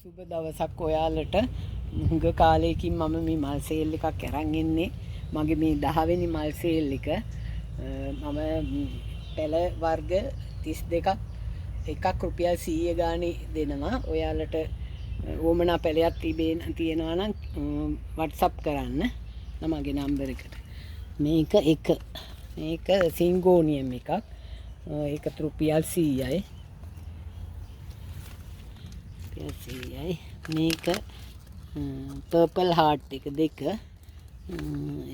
සුබ දවසක් ඔයාලට. හුඟ කාලයකින් මම මේ මල් සේල් එකක් අරන් ඉන්නේ. මගේ මේ 10 වෙනි මල් සේල් එක. මම පැල වර්ග 32ක් එකක් රුපියල් 100 ගානේ දෙනවා. ඔයාලට ඕමනා පැලයක් තියෙනවා නම් WhatsApp කරන්න මගේ නම්බර් එකට. මේක සිංගෝනියම් එකක්. ඒකත් රුපියල් 100යි. මේක පර්පල් හාර්ට් එක දෙක.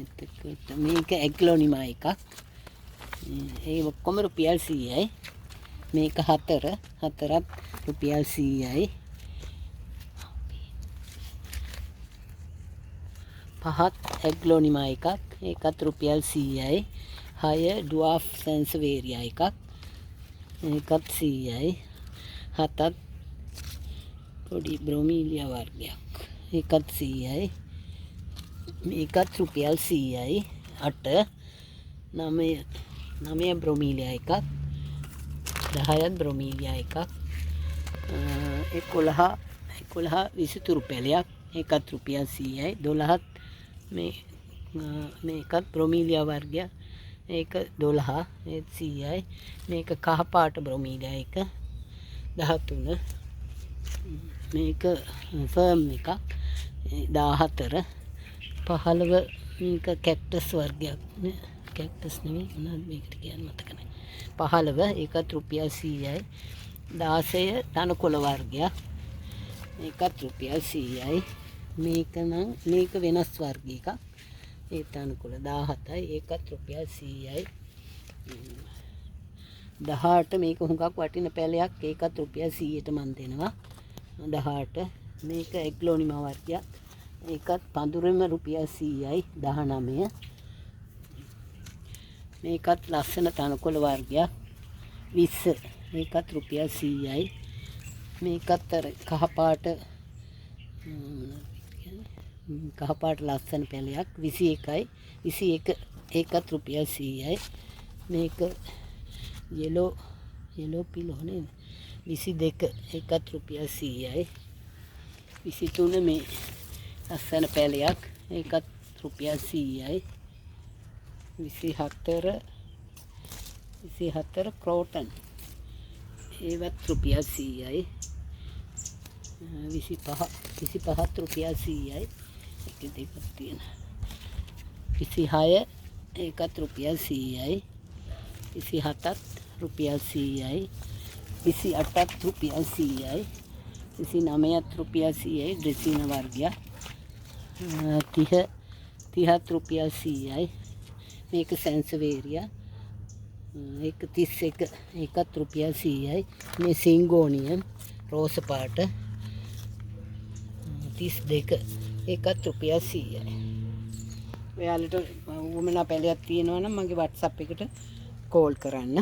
එතකොට මේක ඇග්ලොනිමා එකක්. ඒ ඔක්කොම රුපියල් 100යි. මේක හතරත් රුපියල් 100යි. පහත් ඇග්ලොනිමා එකක්. ඒකත් රුපියල් 100යි. 6 ඩුවාෆ් සැන්සවේරියා එකක්. ඒකත් 100යි. 7ත් පොඩි බ්‍රොමීලියා වර්ගයක්. ඒකත් 100යි. මේකත් රුපියල් 100යි. 8 9 බ්‍රොමීලියා එකක්. 10ත් බ්‍රොමීලියා එකක්. 11 විසිතුරු පැලයක්. ඒකත් රුපියල් 100යි. 12ත් මේකත් බ්‍රොමීලියා වර්ගයක්. ඒක 12 ඒත් 100යි. මේක කහ පාට බ්‍රොමීලියා එක 13. මේක ෆර්ම් එකක් 14. 15 මේක කැක්ටස් වර්ගයක්. කැක්ටස් නෙවෙයි මොනවද මේකට කියන්නේ මතක නැහැ. 15 ඒකත් රුපියල් 100යි. 16 තනකොළ වර්ගයක්. ඒකත් රුපියල් 100යි. මේක වෙනස් වර්ග එකක්. ඒ තනකොළ 17යි. ඒකත් රුපියල් 100යි. 18 මේක හුඟක් වටින පැලයක්. ඒකත් රුපියල් 100ට මන් දෙනවා. 18 මේක ඇග්ලොනිමා වර්ගයක්. ඒකත් පඳුරෙම රුපියල් 100යි. 19 මේකත් ලස්සන තනකොළ වර්ගයක්. 20 මේකත් රුපියල් 100යි. මේකත් අර කහපාට ලස්සන පැලයක් 21යි. 21 ඒකත් රුපියල් 100යි. මේක යෙලෝ පිලෝ නේද? 22 ඒකත් රුපියල් 100යි. 23 මේ ලස්සන පැලයක්. ඒකත් රුපියල් 100යි. 24 ක්‍රෝටන් ඒවත් රුපියල් 100යි. 25ත් රුපියල් 100යි. එක දෙකක් තියෙන 26 ඒකත් රුපියල් 100යි. 27ත් රුපියල් 100යි. 28ත් රුපියල් 100යි. 29ත් රුපියල් 100යි. ඩ්‍රෙසින වර්ගයක්. 30ත් රුපියල් 100යි. මේක සැන්සවේරියා. ඒක 31 ඒකත් රුපියල් 100යි. මේ සිංගෝනියම් රෝස පාට 32 ඒකත් රුපියල් 100යි. ඔයාලට වුමනා පැලයක් තියෙනවා නම් මගේ WhatsApp එකට කෝල් කරන්න.